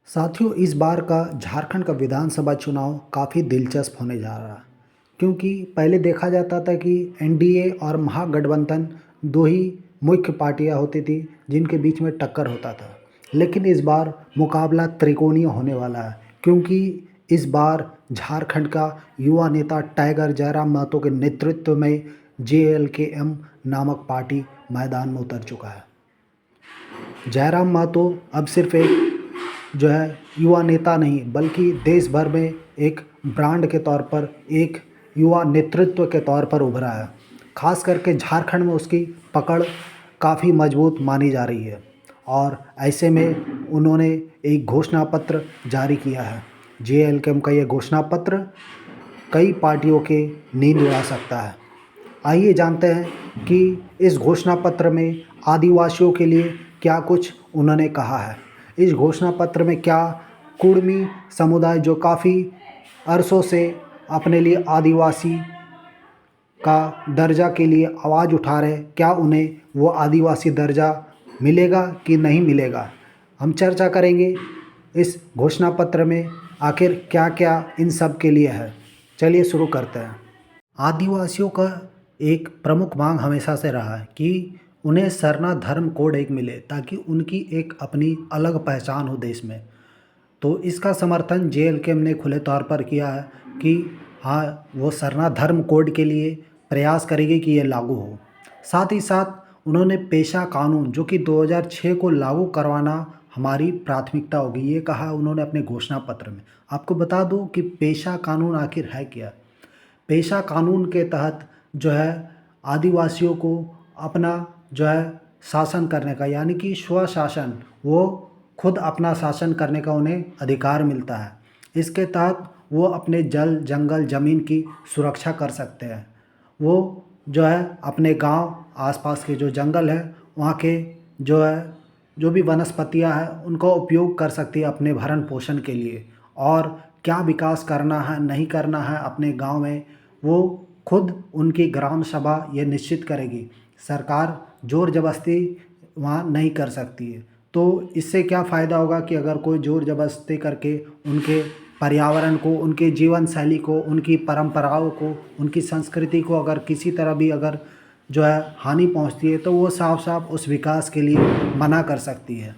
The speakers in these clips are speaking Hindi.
साथियों, इस बार का झारखंड का विधानसभा चुनाव काफ़ी दिलचस्प होने जा रहा है क्योंकि पहले देखा जाता था कि एनडीए और महागठबंधन दो ही मुख्य पार्टियां होती थी जिनके बीच में टक्कर होता था। लेकिन इस बार मुकाबला त्रिकोणीय होने वाला है क्योंकि इस बार झारखंड का युवा नेता टाइगर जयराम महतो के नेतृत्व में जेएलकेएम नामक पार्टी मैदान में उतर चुका है। जयराम महतो अब सिर्फ एक जो है युवा नेता नहीं बल्कि देश भर में एक ब्रांड के तौर पर, एक युवा नेतृत्व के तौर पर उभरा है। खास करके झारखंड में उसकी पकड़ काफ़ी मजबूत मानी जा रही है और ऐसे में उन्होंने एक घोषणा पत्र जारी किया है। जेएलकेएम का ये घोषणा पत्र कई पार्टियों के नींद उड़ा सकता है। आइए जानते हैं कि इस घोषणा पत्र में आदिवासियों के लिए क्या कुछ उन्होंने कहा है। इस घोषणा पत्र में क्या कुड़मी समुदाय जो काफ़ी अरसों से अपने लिए आदिवासी का दर्जा के लिए आवाज़ उठा रहे हैं, क्या उन्हें वो आदिवासी दर्जा मिलेगा कि नहीं मिलेगा। हम चर्चा करेंगे इस घोषणा पत्र में आखिर क्या क्या इन सब के लिए है। चलिए शुरू करते हैं। आदिवासियों का एक प्रमुख मांग हमेशा से रहा है कि उन्हें सरना धर्म कोड एक मिले ताकि उनकी एक अपनी अलग पहचान हो देश में। तो इसका समर्थन जेएलकेएम ने खुले तौर पर किया है कि हाँ, वो सरना धर्म कोड के लिए प्रयास करेगी कि ये लागू हो। साथ ही साथ उन्होंने पेशा कानून जो कि 2006 को लागू करवाना हमारी प्राथमिकता होगी, ये कहा उन्होंने अपने घोषणा पत्र में। आपको बता दूं कि पेशा कानून आखिर है क्या। पेशा कानून के तहत जो है आदिवासियों को अपना जो है शासन करने का, यानी कि स्वशासन, वो खुद अपना शासन करने का उन्हें अधिकार मिलता है। इसके तहत वो अपने जल जंगल ज़मीन की सुरक्षा कर सकते हैं। वो जो है अपने गांव आसपास के जो जंगल है वहाँ के जो है जो भी वनस्पतियाँ हैं उनका उपयोग कर सकती है अपने भरण पोषण के लिए। और क्या विकास करना है नहीं करना है अपने गांव में, वो खुद उनकी ग्राम सभा ये निश्चित करेगी। सरकार ज़ोर ज़बरदस्ती वहाँ नहीं कर सकती है। तो इससे क्या फ़ायदा होगा कि अगर कोई ज़ोर ज़बरदस्ती करके उनके पर्यावरण को, उनके जीवन शैली को, उनकी परंपराओं को, उनकी संस्कृति को अगर किसी तरह भी अगर जो है हानि पहुंचती है तो वो साफ साफ उस विकास के लिए मना कर सकती है।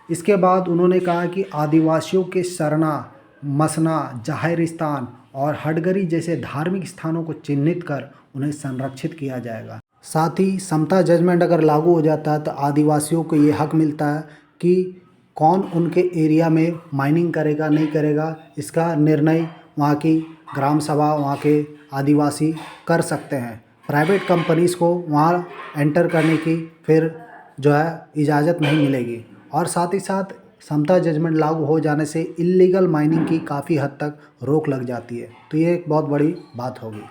इसके बाद उन्होंने कहा कि आदिवासियों के सरना, मसना, जाहिरिस्तान और हडगरी जैसे धार्मिक स्थानों को चिन्हित कर उन्हें संरक्षित किया जाएगा। साथ ही समता जजमेंट अगर लागू हो जाता है तो आदिवासियों को ये हक मिलता है कि कौन उनके एरिया में माइनिंग करेगा नहीं करेगा, इसका निर्णय वहाँ की ग्राम सभा, वहाँ के आदिवासी कर सकते हैं। प्राइवेट कंपनीज़ को वहाँ एंटर करने की फिर जो है इजाज़त नहीं मिलेगी। और साथ ही साथ समता जजमेंट लागू हो जाने से इल्लीगल माइनिंग की काफ़ी हद तक रोक लग जाती है। तो ये एक बहुत बड़ी बात होगी।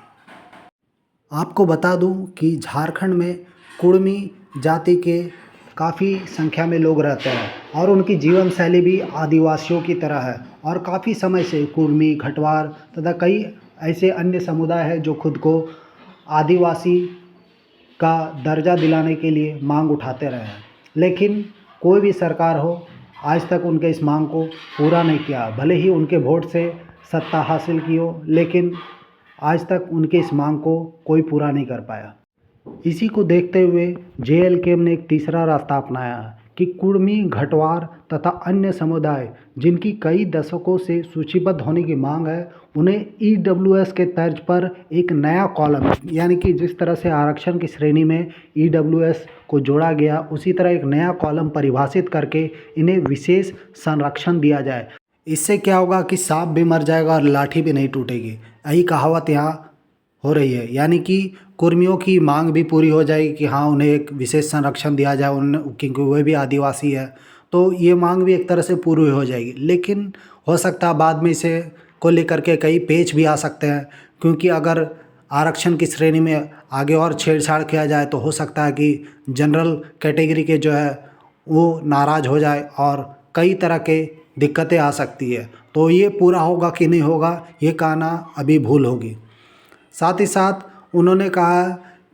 आपको बता दूं कि झारखंड में कुड़मी जाति के काफ़ी संख्या में लोग रहते हैं और उनकी जीवन शैली भी आदिवासियों की तरह है। और काफ़ी समय से कुड़मी, घटवार तथा कई ऐसे अन्य समुदाय हैं जो खुद को आदिवासी का दर्जा दिलाने के लिए मांग उठाते रहे हैं। लेकिन कोई भी सरकार हो, आज तक उनके इस मांग को पूरा नहीं किया। भले ही उनके वोट से सत्ता हासिल की हो, लेकिन आज तक उनके इस मांग को कोई पूरा नहीं कर पाया। इसी को देखते हुए जेएलकेएम ने एक तीसरा रास्ता अपनाया है कि कुड़मी, घटवार तथा अन्य समुदाय जिनकी कई दशकों से सूचीबद्ध होने की मांग है, उन्हें ईडब्ल्यूएस के तर्ज पर एक नया कॉलम, यानी कि जिस तरह से आरक्षण की श्रेणी में ईडब्ल्यूएस को जोड़ा गया, उसी तरह एक नया कॉलम परिभाषित करके इन्हें विशेष संरक्षण दिया जाए। इससे क्या होगा कि सांप भी मर जाएगा और लाठी भी नहीं टूटेगी। यही कहावत यहाँ हो रही है, यानी कि कुर्मियों की मांग भी पूरी हो जाएगी कि हाँ, उन्हें एक विशेष संरक्षण दिया जाए, क्योंकि वे भी आदिवासी है। तो ये मांग भी एक तरह से पूरी हो जाएगी। लेकिन हो सकता है बाद में इसे को लेकर के कई पेच भी आ सकते हैं, क्योंकि अगर आरक्षण की श्रेणी में आगे और छेड़छाड़ किया जाए तो हो सकता है कि जनरल कैटेगरी के जो है वो नाराज़ हो जाए और कई तरह के दिक्कतें आ सकती है। तो ये पूरा होगा कि नहीं होगा, ये कहना अभी भूल होगी। साथ ही साथ उन्होंने कहा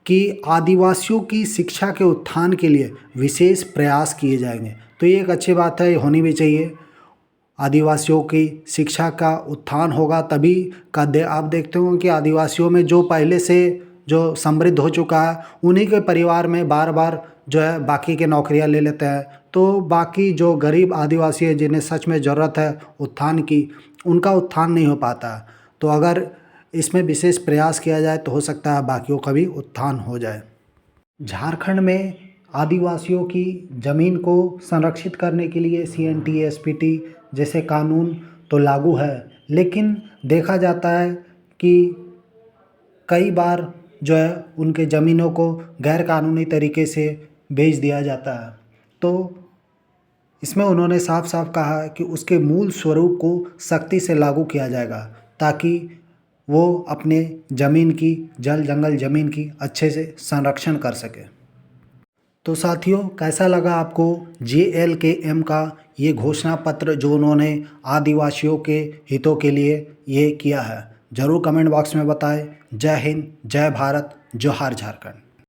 कि आदिवासियों की शिक्षा के उत्थान के लिए विशेष प्रयास किए जाएंगे। तो ये एक अच्छी बात है, होनी भी चाहिए। आदिवासियों की शिक्षा का उत्थान होगा तभी आप देखते हो कि आदिवासियों में जो पहले से जो समृद्ध हो चुका है उन्हीं के परिवार में बार बार जो है बाकी के नौकरियां ले लेते हैं, तो बाकी जो गरीब आदिवासी है जिन्हें सच में ज़रूरत है उत्थान की, उनका उत्थान नहीं हो पाता। तो अगर इसमें विशेष प्रयास किया जाए तो हो सकता है बाकियों का भी उत्थान हो जाए। झारखंड में आदिवासियों की ज़मीन को संरक्षित करने के लिए CNT SPT जैसे कानून तो लागू है, लेकिन देखा जाता है कि कई बार जो है उनके ज़मीनों को गैर कानूनी तरीके से बेच दिया जाता है। तो इसमें उन्होंने साफ साफ कहा है कि उसके मूल स्वरूप को सख्ती से लागू किया जाएगा ताकि वो अपने ज़मीन की जल जंगल ज़मीन की अच्छे से संरक्षण कर सके। तो साथियों, कैसा लगा आपको JLKM का ये घोषणा पत्र जो उन्होंने आदिवासियों के हितों के लिए ये किया है? ज़रूर कमेंट बॉक्स में बताएं। जय हिंद, जय भारत, जोहार झारखंड।